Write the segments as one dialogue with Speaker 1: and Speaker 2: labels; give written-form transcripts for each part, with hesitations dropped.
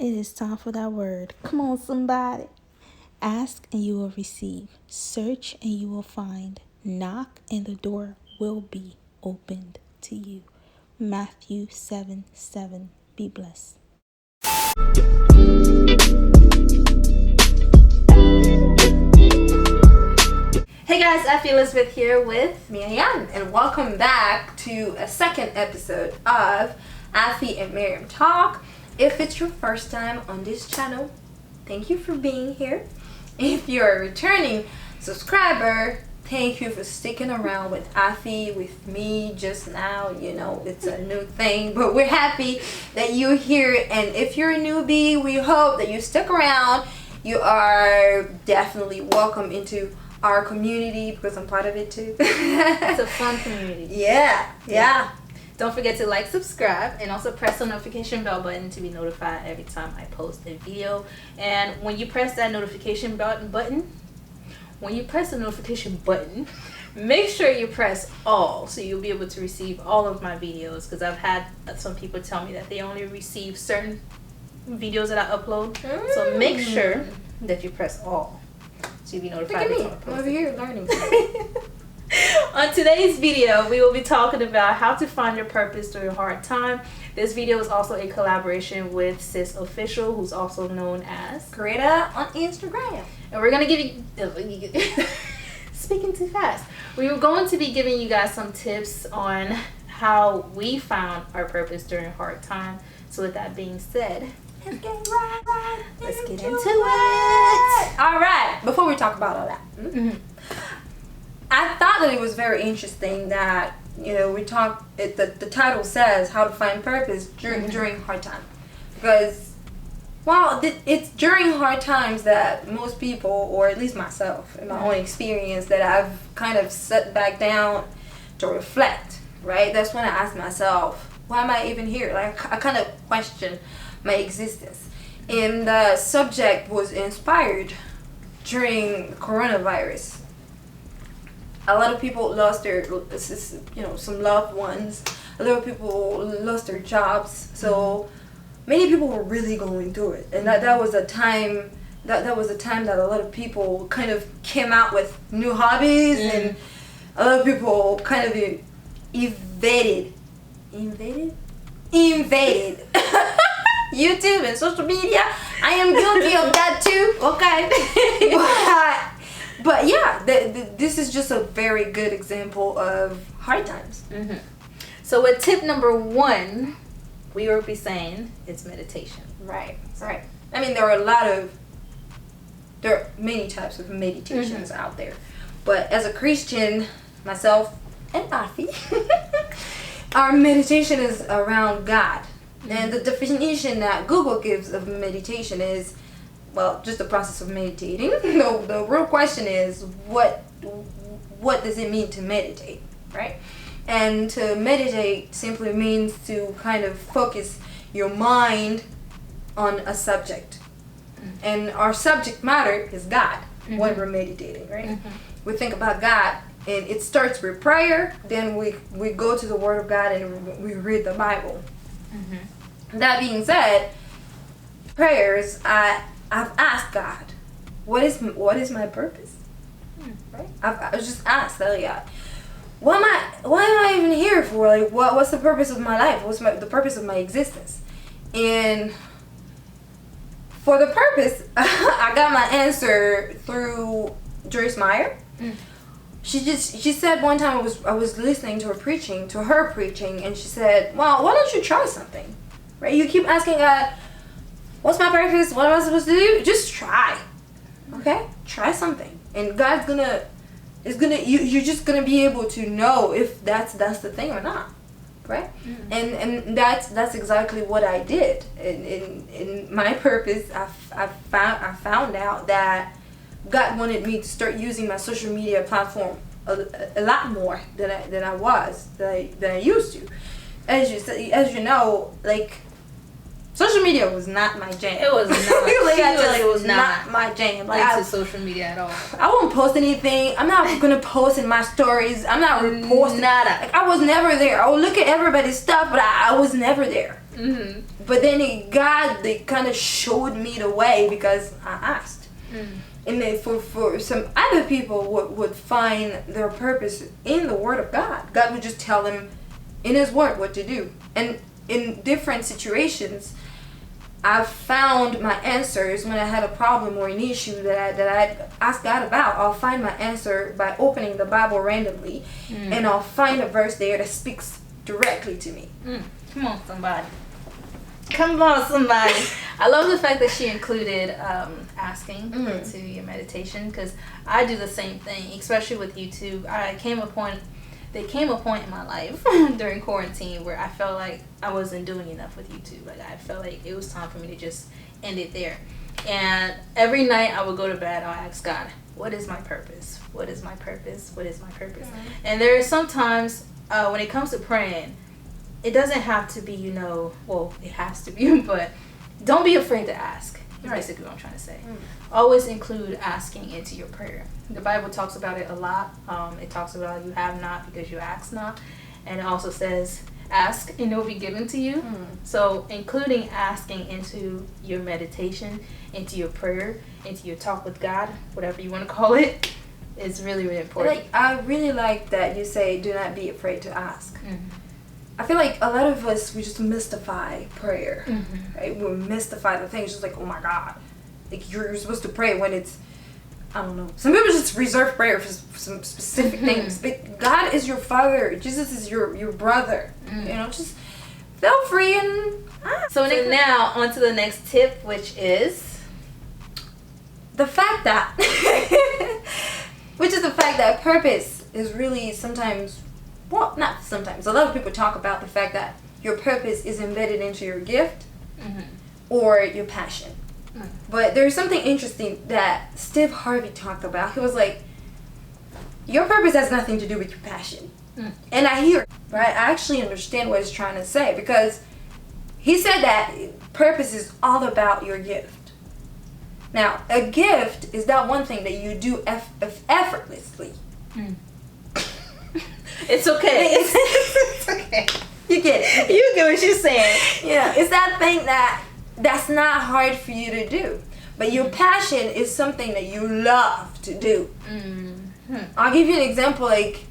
Speaker 1: it is time for that word. Come on, somebody. Ask and you will receive. Search and you will find. Knock and the door will be opened to you. Matthew 7:7. Be blessed.
Speaker 2: Hey guys, Effie Elizabeth here with Mia Yan, and welcome back to a second episode of Effie and Miriam Talk. If it's your first time on this channel, thank you for being here. If you're a returning subscriber, thank you for sticking around with Effie, with me just now. You know, it's a new thing, but we're happy that you're here. And if you're a newbie, we hope that you stick around. You are definitely welcome into our community because I'm part of it too.
Speaker 1: It's a fun community.
Speaker 2: Yeah.
Speaker 1: Don't forget to like, subscribe, and also press the notification bell button to be notified every time I post a video. And when you press that notification button, make sure you press all so you'll be able to receive all of my videos, because I've had some people tell me that they only receive certain videos that I upload. So make sure that you press all so you'll be notified every time I post.
Speaker 2: I'm over here learning.
Speaker 1: On today's video, we will be talking about how to find your purpose during a hard time. This video is also a collaboration with Sis Official, who's also known as
Speaker 2: Greta on Instagram.
Speaker 1: And we're going to give you... Speaking too fast. We were going to be giving you guys some tips on how we found our purpose during a hard time. So with that being said, let's get into it.
Speaker 2: All right. Before we talk about all that, I thought that it was very interesting that, you know, the title says how to find purpose during hard time, because it's during hard times that most people, or at least myself in my own experience, that I've kind of sat back down to reflect, right? That's when I ask myself, why am I even here? Like, I kind of question my existence. And the subject was inspired during coronavirus. A lot of people lost their, some loved ones. A lot of people lost their jobs. So many people were really going through it, and that was a time that was a time that a lot of people kind of came out with new hobbies, and a lot of people kind of invaded YouTube and social media. I am guilty of that too. Okay. But yeah, this is just a very good example of hard times.
Speaker 1: So with tip number 1, we will be saying it's meditation.
Speaker 2: Right. I mean, there are many types of meditations out there, but as a Christian, myself and Afi, our meditation is around God. And the definition that Google gives of meditation is, well, just the process of meditating. The real question is, what does it mean to meditate, right? And to meditate simply means to kind of focus your mind on a subject. And our subject matter is God when we're meditating, right? We think about God, and it starts with prayer, then we go to the Word of God and we read the Bible. That being said, prayers, I've asked God, what is my purpose? Right? I was just asked Elia, why am I even here for? Like, what's the purpose of my life? What's the purpose of my existence? And for the purpose, I got my answer through Joyce Meyer. She said one time I was listening to her preaching, and she said, well, why don't you try something? Right? You keep asking God, what's my purpose? What am I supposed to do? Just try. Okay? Try something. And God's you're just gonna be able to know if that's the thing or not. Right? And that's exactly what I did. In my purpose, I found out that God wanted me to start using my social media platform a lot more than I used to. As you know, like, social media was not my jam.
Speaker 1: It was not.
Speaker 2: It was not my jam.
Speaker 1: Like, to social media at all.
Speaker 2: I won't post anything. I'm not gonna post in my stories. I'm not reposting.
Speaker 1: Nada.
Speaker 2: Like, I was never there. I would look at everybody's stuff, but I was never there.
Speaker 1: Mm-hmm.
Speaker 2: But then God, they kind of showed me the way because I asked. And then for some other people would find their purpose in the Word of God. God would just tell them in His Word what to do. And in different situations, I've found my answers when I had a problem or an issue that I asked God about. I'll find my answer by opening the Bible randomly, and I'll find a verse there that speaks directly to me.
Speaker 1: Come on, somebody. Come on, somebody. I love the fact that she included asking into your meditation, because I do the same thing, especially with YouTube. There came a point in my life during quarantine where I felt like I wasn't doing enough with YouTube. Like, I felt like it was time for me to just end it there. And every night I would go to bed, I'll ask God, what is my purpose? What is my purpose? What is my purpose? And there are sometimes when it comes to praying, it doesn't have to be, well, it has to be, but don't be afraid to ask. That's basically what I'm trying to say. Always include asking into your prayer. The Bible talks about it a lot. It talks about you have not because you ask not. And it also says, ask and it will be given to you. So including asking into your meditation, into your prayer, into your talk with God, whatever you want to call it, is really, really important.
Speaker 2: I really like that you say, do not be afraid to ask. I feel like a lot of us, we just mystify prayer, right? We mystify the thing. It's just like, oh my God. Like, you're supposed to pray when it's, I don't know. Some people just reserve prayer for some specific things. But God is your Father. Jesus is your brother. Just feel free and ask.
Speaker 1: So now, on to the next tip, which is
Speaker 2: the fact that, purpose is really sometimes, well, not sometimes. A lot of people talk about the fact that your purpose is embedded into your gift or your passion. But there's something interesting that Steve Harvey talked about. He was like, your purpose has nothing to do with your passion. And I hear it, right? I actually understand what he's trying to say, because he said that purpose is all about your gift. Now, a gift is that one thing that you do effortlessly.
Speaker 1: It's okay. It's okay.
Speaker 2: You get it.
Speaker 1: You get what she's saying.
Speaker 2: Yeah. It's that thing that's not hard for you to do. But your passion is something that you love to do. I'll give you an example, like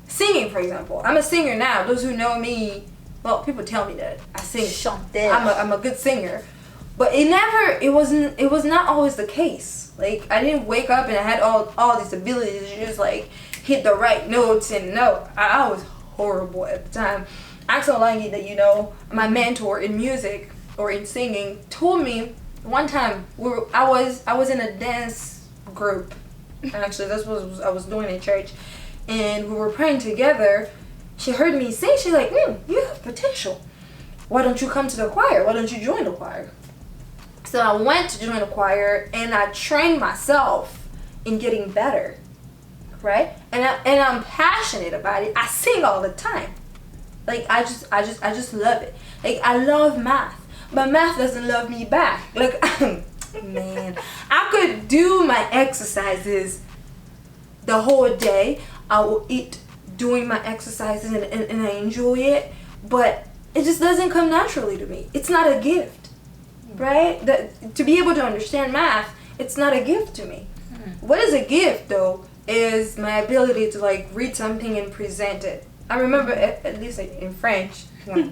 Speaker 2: singing, for example. I'm a singer now. Those who know me, well, people tell me that I sing. I'm a good singer. But it was not always the case. Like, I didn't wake up and I had all these abilities to just like hit the right notes, and no, I was horrible at the time. Axel Lange, that my mentor in music or in singing, told me one time I was in a dance group. Actually, that's what I was doing in church, and we were praying together. She heard me sing. She's like, you have potential. Why don't you come to the choir? Why don't you join the choir? So I went to join the choir, and I trained myself in getting better, right? And I'm passionate about it. I sing all the time. Like, I just love it. Like, I love math, but math doesn't love me back. Like, man, I could do my exercises the whole day. I will eat doing my exercises and I enjoy it, but it just doesn't come naturally to me. It's not a gift, right? To be able to understand math, it's not a gift to me. What is a gift, though, is my ability to like read something and present it. I remember, at least like in French, okay,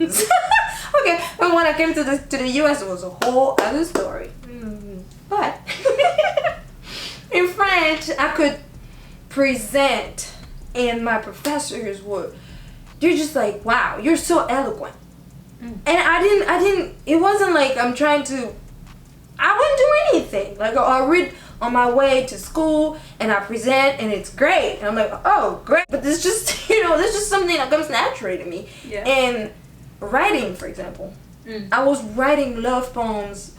Speaker 2: but when I came to the US, it was a whole other story. But in French, I could present, and my professors they're just like, wow, you're so eloquent. And I didn't, it wasn't like I wouldn't do anything. Like, I'll read on my way to school and I present and it's great. And I'm like, oh, great. But there's just, there's just something that comes naturally to me.
Speaker 1: Yeah.
Speaker 2: And writing, for example. I was writing love poems.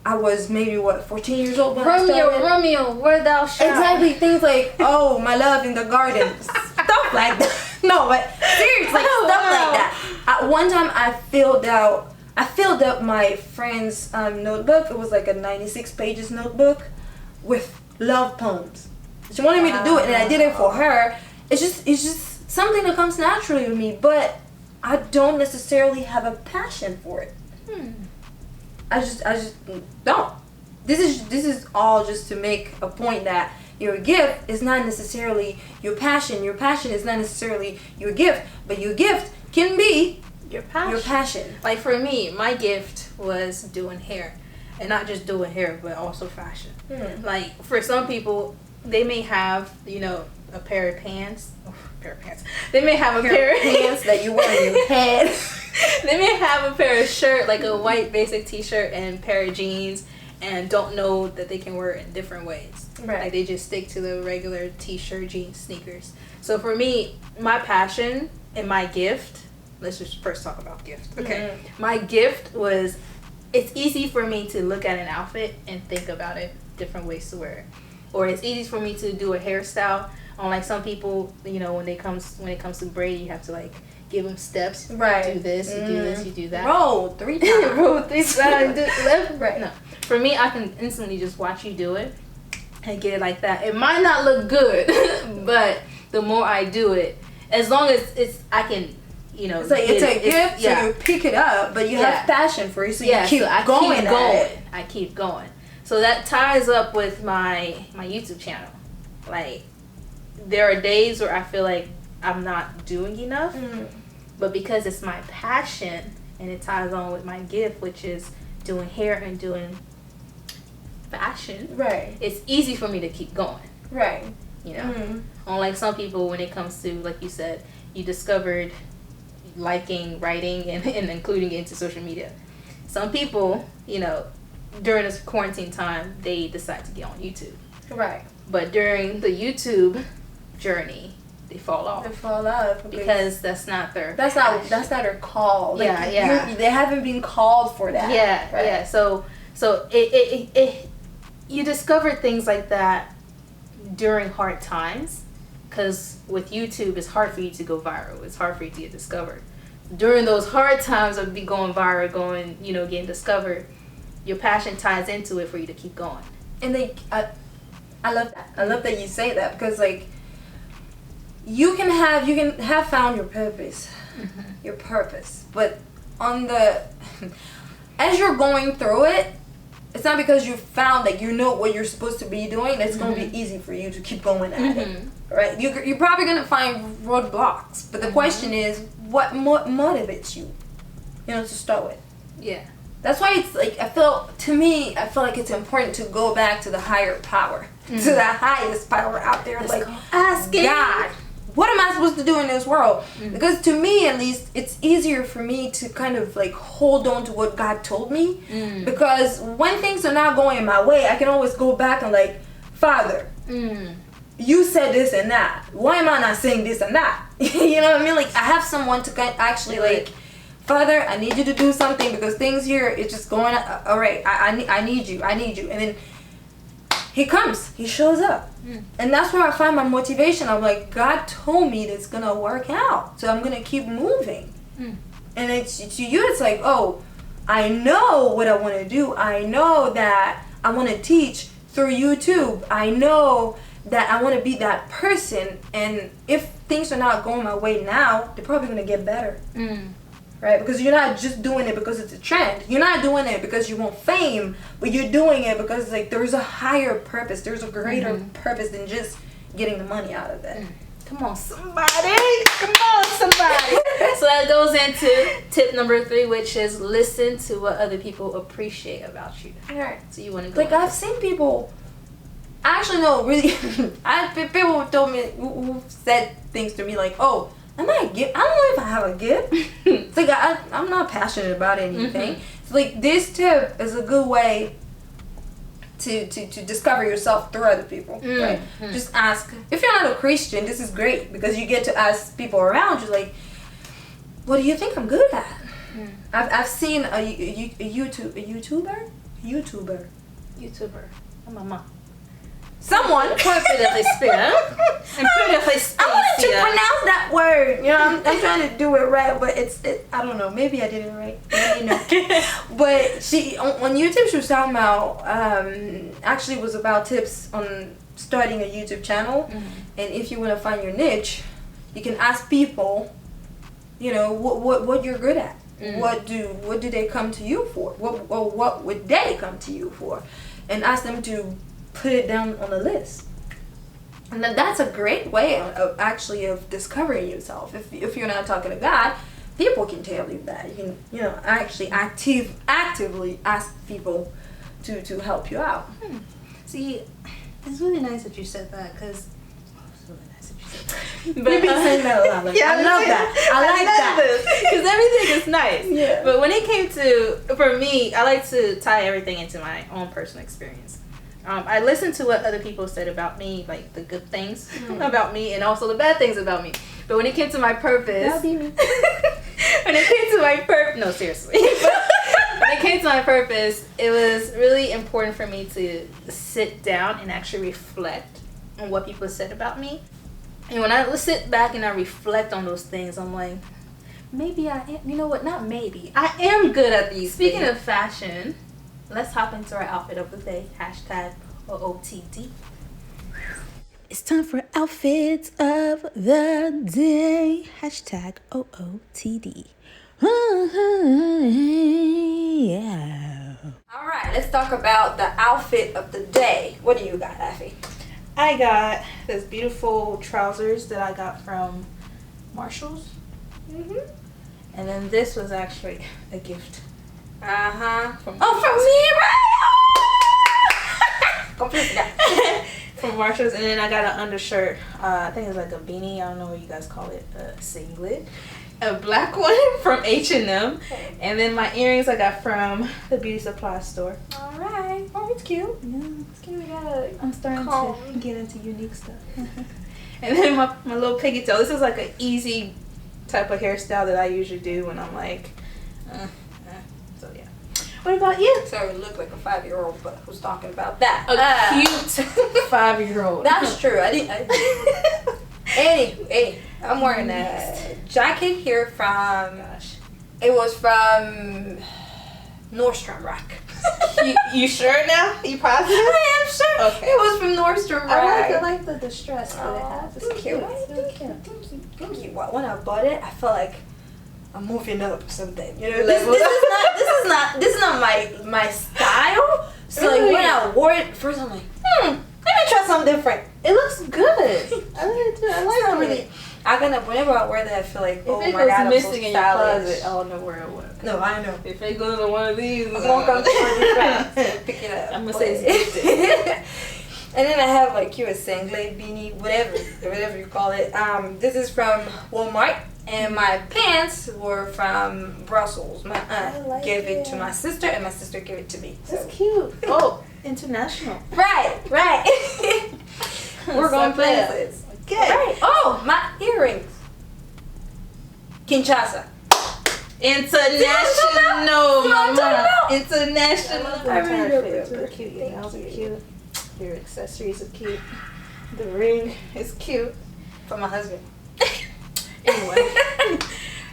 Speaker 2: I was maybe, 14 years old when I started.
Speaker 1: Romeo, where thou shalt.
Speaker 2: Exactly. Things like, oh, my love in the garden. Stuff like that. No, but seriously, stuff like that. One time I filled up my friend's notebook. It was like a 96 pages notebook with love poems. She wanted me to do it, and I did it for her. It's just something that comes naturally to me. But I don't necessarily have a passion for it. I just don't. This is all just to make a point that your gift is not necessarily your passion. Your passion is not necessarily your gift, but your gift can be
Speaker 1: your passion.
Speaker 2: Your passion.
Speaker 1: Like for me, my gift was doing hair, and not just doing hair, but also fashion. Like for some people, they may have, you know, a pair of pants. They may have a pair of
Speaker 2: pants that you wear on your head.
Speaker 1: They may have a pair of shirt, like a white basic t-shirt and pair of jeans, and don't know that they can wear it in different ways.
Speaker 2: Right.
Speaker 1: Like they just stick to the regular t-shirt, jeans, sneakers. So for me, my passion and my gift, let's just first talk about gift. Okay. My gift was, it's easy for me to look at an outfit and think about it, different ways to wear it. Or it's easy for me to do a hairstyle. Unlike some people, you know, when it comes to braid, you have to like give them steps.
Speaker 2: Right.
Speaker 1: Do this, you do this, you do that.
Speaker 2: Roll 3 times.
Speaker 1: Roll 3 times. Left, right. No. For me, I can instantly just watch you do it and get it like that. It might not look good, but the more I do it, as long as I can, you know.
Speaker 2: It's like it's a gift, so you pick it up, but you have passion for it, so you keep going.
Speaker 1: I keep going. So that ties up with my YouTube channel. Like, there are days where I feel like I'm not doing enough, but because it's my passion and it ties on with my gift, which is doing hair and doing fashion,
Speaker 2: right,
Speaker 1: it's easy for me to keep going,
Speaker 2: right,
Speaker 1: you know. Unlike some people, when it comes to, like you said, you discovered liking writing and including it into social media. Some people, you know, during this quarantine time, they decide to get on YouTube,
Speaker 2: right,
Speaker 1: but during the YouTube journey, they fall off. Because that's not their
Speaker 2: their call. Like, they haven't been called for that.
Speaker 1: Yeah, right? Yeah. So it you discover things like that during hard times, because with YouTube, it's hard for you to go viral. It's hard for you to get discovered. During those hard times of be going viral, getting discovered, your passion ties into it for you to keep going.
Speaker 2: And I love that. I love that you say that, because like, you can have found your purpose, your purpose, but as you're going through it, it's not because you found that you know what you're supposed to be doing that's going to be easy for you to keep going at it, right? You're probably going to find roadblocks, but the question is, what motivates you, to start with?
Speaker 1: Yeah.
Speaker 2: That's why it's like, I feel like it's important to go back to the higher power, to the highest power out there. Like, ask God, what am I supposed to do in this world? Because to me, at least, it's easier for me to kind of like hold on to what God told me. Because when things are not going my way, I can always go back and like, Father, you said this and that. Why am I not saying this and that? You know what I mean? Like, I have someone to actually like, Father, I need you to do something, because things here, it's just going, all right, I need you. And then he comes, he shows up. And that's where I find my motivation. I'm like, God told me that it's going to work out, so I'm going to keep moving. And to you, it's like, oh, I know what I want to do. I know that I want to teach through YouTube. I know that I want to be that person. And if things are not going my way now, they're probably going to get better. Right? Because you're not just doing it because it's a trend. You're not doing it because you want fame, but you're doing it because like there's a higher purpose. There's a greater purpose than just getting the money out of it.
Speaker 1: Come on, somebody. So that goes into tip number 3, which is listen to what other people appreciate about you.
Speaker 2: Right.
Speaker 1: So you want to go
Speaker 2: like, I've seen people, actually no, really, people told me, who said things to me like, oh, I don't know if I have a gift. It's like, I'm not passionate about anything. So like, this tip is a good way to discover yourself through other people, right? Just ask. If you're not a Christian, this is great, because you get to ask people around you, like, what do you think I'm good at? I've seen a YouTuber.
Speaker 1: Oh, mama.
Speaker 2: Someone.
Speaker 1: I want
Speaker 2: to pronounce that word. I'm trying to do it right, but I don't know. Maybe I did it right. But she on YouTube, she was talking about actually it was about tips on starting a YouTube channel, and if you want to find your niche, you can ask people you know, what you're good at. What do they come to you for? What would they come to you for? And ask them to put it down on a list. And that's a great way of discovering yourself. If you're not talking to God, people can tell you that. You can, actually actively ask people to help you out.
Speaker 1: See, it's really nice that you said that, because
Speaker 2: But you've been saying that a lot. Like, I love that. I like that.
Speaker 1: Because everything is nice.
Speaker 2: Yeah.
Speaker 1: But when it came to, for me, I like to tie everything into my own personal experience. I listened to what other people said about me, like the good things about me and also the bad things about me. But when it came to my purpose,
Speaker 2: That'll be me.
Speaker 1: when it came to my purpose, no, seriously. When it came to my purpose, it was really important for me to sit down and actually reflect on what people said about me. And when I sit back and I reflect on those things, I'm like, maybe I am. You know what? Not maybe. I am good at these. Speaking of fashion, let's hop into our outfit of the day. Hashtag OOTD. It's time for outfits of the day. Hashtag OOTD. Yeah.
Speaker 2: All right, let's talk about the outfit of the day. What do you got, Effie?
Speaker 1: I got this beautiful trousers that I got from Marshall's. And then this was actually a gift. From
Speaker 2: me, right? Completely forgot.
Speaker 1: From Marshall's. And then I got an undershirt. I think it's like a beanie. I don't know what you guys call it. A singlet. A black one from H&M. And then my earrings I got from the beauty supply store.
Speaker 2: All right. Oh, it's cute.
Speaker 1: Yeah.
Speaker 2: It's cute.
Speaker 1: I'm starting to get into unique stuff. And then my little pigtail. This is like an easy type of hairstyle that I usually do when I'm like, so yeah. What about you?
Speaker 2: So you look like a 5-year-old, but who's talking about that?
Speaker 1: A cute 5-year-old.
Speaker 2: That's true. Anyway, I'm wearing a jacket here from.
Speaker 1: Gosh.
Speaker 2: It was from Nordstrom Rack.
Speaker 1: You sure now? You positive?
Speaker 2: I am sure.
Speaker 1: Okay.
Speaker 2: It was from Nordstrom Rack.
Speaker 1: I like the distress that it has. It's cute.
Speaker 2: It's really cute. Thank you. When I bought it, I felt like I'm moving up or something. You know, this is not my style. So like when I wore it first, I'm like, let me try something different.
Speaker 1: It looks good. I really do. I like it.
Speaker 2: Whenever I wear that, I feel like,
Speaker 1: If
Speaker 2: oh
Speaker 1: it
Speaker 2: my god,
Speaker 1: goes
Speaker 2: I'm
Speaker 1: missing
Speaker 2: so
Speaker 1: in your
Speaker 2: stylish.
Speaker 1: closet, I'll know where it went.
Speaker 2: No, I know.
Speaker 1: If it goes in one of these,
Speaker 2: I'm gonna come to you fast. Pick it up.
Speaker 1: I'm gonna say it's gifted.
Speaker 2: And then I have like a singlet, beanie, whatever you call it. This is from Walmart, and my pants were from Brussels. My aunt gave it to my sister, and my sister gave it to me. So.
Speaker 1: That's cute. Oh, international.
Speaker 2: Right. We're going places.
Speaker 1: Okay.
Speaker 2: Right. Oh, my earrings. Kinshasa.
Speaker 1: International, mama.
Speaker 2: International.
Speaker 1: I really love it. They're cute. Your nails are cute. Your accessories are cute. The ring is cute.
Speaker 2: For my husband.
Speaker 1: Anyway,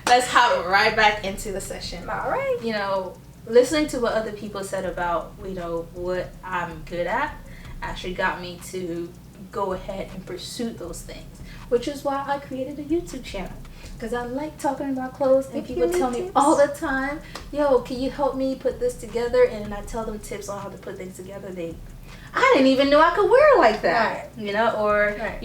Speaker 1: let's hop right back into the session.
Speaker 2: All right.
Speaker 1: You know, listening to what other people said about, what I'm good at actually got me to go ahead and pursue those things, which is why I created a YouTube channel. Because I like talking about clothes, and people tell me all the time, yo, can you help me put this together? And then I tell them tips on how to put things together. I didn't even know I could wear it like that.
Speaker 2: Right.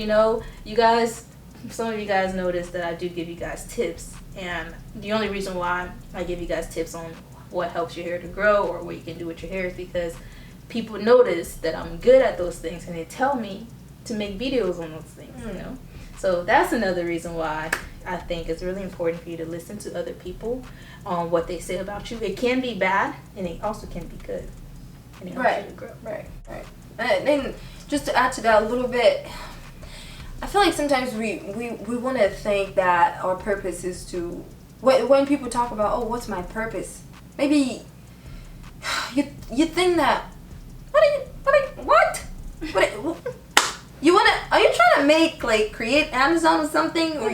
Speaker 1: You guys, some of you guys notice that I do give you guys tips. And the only reason why I give you guys tips on what helps your hair to grow or what you can do with your hair is because people notice that I'm good at those things, and they tell me to make videos on those things, So that's another reason why I think it's really important for you to listen to other people on what they say about you. It can be bad, and it also can be good. And it helps you to grow.
Speaker 2: Right. And then just to add to that a little bit, I feel like sometimes we want to think that our purpose is to, when people talk about, oh, what's my purpose? Maybe you think that, what? Are you trying to make, like, create Amazon or something? Or,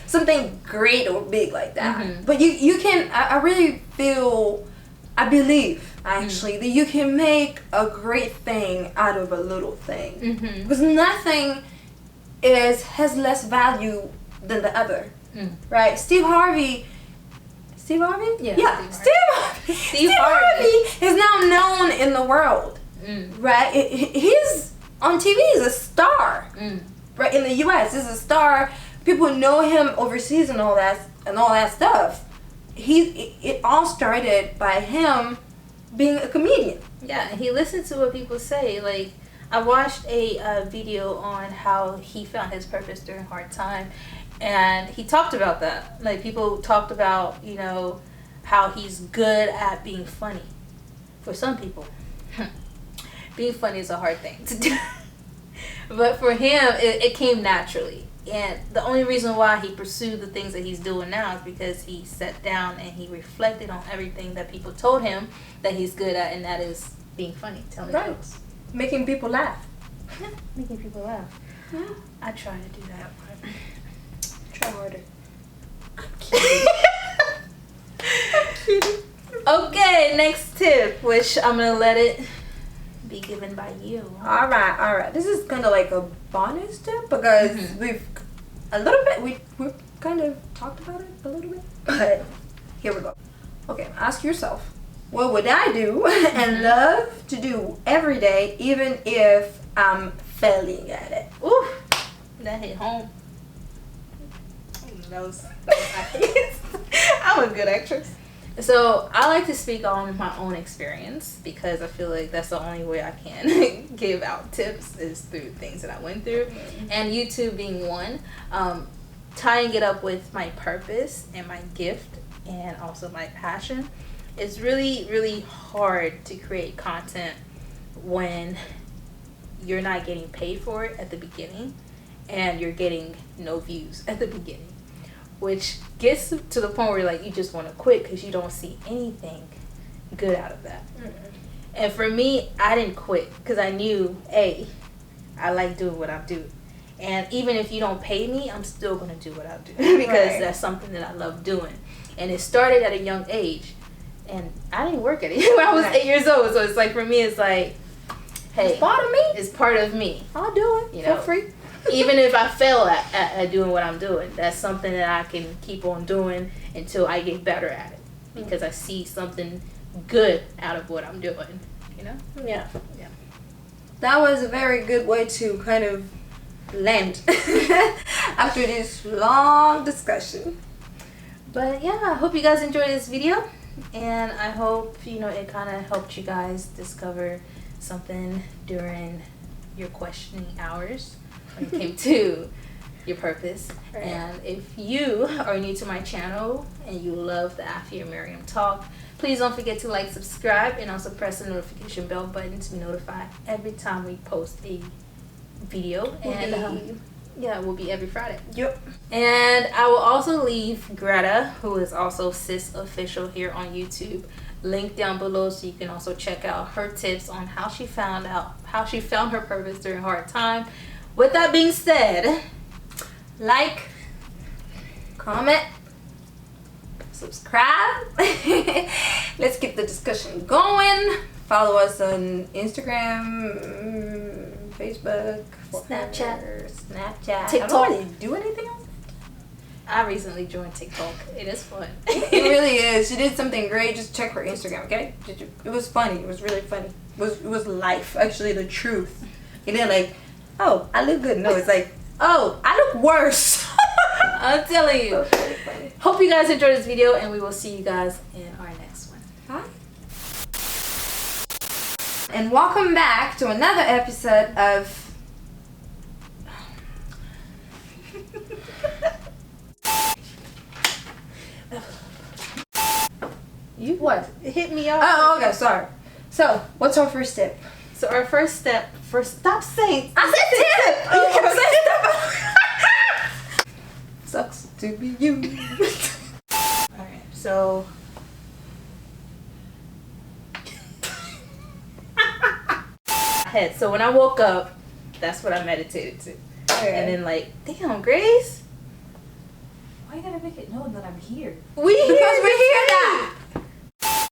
Speaker 2: something great or big like that. But you can, I really feel, I believe, actually, that you can make a great thing out of a little thing. Because nothing has less value than the other. right? Steve Harvey? Yeah. Steve Harvey is now known in the world, right? He's on TV. He's a star, right? In the U.S., he's a star. People know him overseas and all that stuff. It all started by him being a comedian.
Speaker 1: Yeah, and he listened to what people say. Like, I watched a video on how he found his purpose during hard time, and he talked about that. Like, people talked about, you know, how he's good at being funny. For some people, being funny is a hard thing to do. But for him, it came naturally. And the only reason why he pursued the things that he's doing now is because he sat down and he reflected on everything that people told him that he's good at, and that is being funny, telling jokes.
Speaker 2: Making people laugh.
Speaker 1: Yeah, making people laugh. Yeah. I try to do that, but
Speaker 2: try harder.
Speaker 1: I'm kidding. I'm kidding. Okay, next tip, which I'm going to let it be given by you.
Speaker 2: All right. This is kind of like a bonus tip because we've kind of talked about it a little bit, but here we go. Okay, ask yourself, what would I do and love to do every day, even if I'm failing at it?
Speaker 1: Ooh, that hit home. That was nice. I'm a good actress. So I like to speak on my own experience because I feel like that's the only way I can give out tips is through things that I went through. And YouTube being one, tying it up with my purpose and my gift and also my passion. It's really, really hard to create content when you're not getting paid for it at the beginning and you're getting no views at the beginning. Which gets to the point where like you just want to quit because you don't see anything good out of that. And for me, I didn't quit because I knew, I like doing what I do. And even if you don't pay me, I'm still going to do what I do because that's something that I love doing. And it started at a young age. And I didn't work at it when I was 8 years old. So it's like, for me, it's like, hey,
Speaker 2: it's part of me.
Speaker 1: It's part of me.
Speaker 2: I'll do it for free.
Speaker 1: Even if I fail at doing what I'm doing, that's something that I can keep on doing until I get better at it. Because I see something good out of what I'm doing, you know?
Speaker 2: Yeah. That was a very good way to kind of land after this long discussion.
Speaker 1: But yeah, I hope you guys enjoyed this video. And I hope, it kind of helped you guys discover something during your questioning hours. When it came to your purpose. And if you are new to my channel and you love the Afia Miriam talk, please don't forget to like, subscribe, and also press the notification bell button to be notified every time we post a video. And it will be every Friday.
Speaker 2: Yep.
Speaker 1: And I will also leave Greta, who is also Sis Official here on YouTube, link down below so you can also check out her tips on how she found her purpose during hard time. With that being said, like, comment, subscribe. Let's keep the discussion going. Follow us on Instagram, Facebook, Snapchat. TikTok.
Speaker 2: I don't really do anything else.
Speaker 1: I recently joined TikTok. It is fun.
Speaker 2: It really is. She did something great. Just check her Instagram, okay? It was funny. It was really funny. It was life, actually, the truth. It didn't like, oh, I look good. No, it's like, oh, I look worse.
Speaker 1: I'm telling you.
Speaker 2: Okay,
Speaker 1: hope you guys enjoyed this video, and we will see you guys in our next one.
Speaker 2: Bye. And welcome back to another episode of...
Speaker 1: You what? Hit me off.
Speaker 2: Oh, okay, sorry. So, what's our first step?
Speaker 1: So our first step, stop saying.
Speaker 2: I said tip. You kept saying step. Sucks to be you.
Speaker 1: Alright, so. Head. So when I woke up, that's what I meditated to. Okay. And then like, damn, Grace. Why you gotta make it known that I'm here?
Speaker 2: Because we're here now.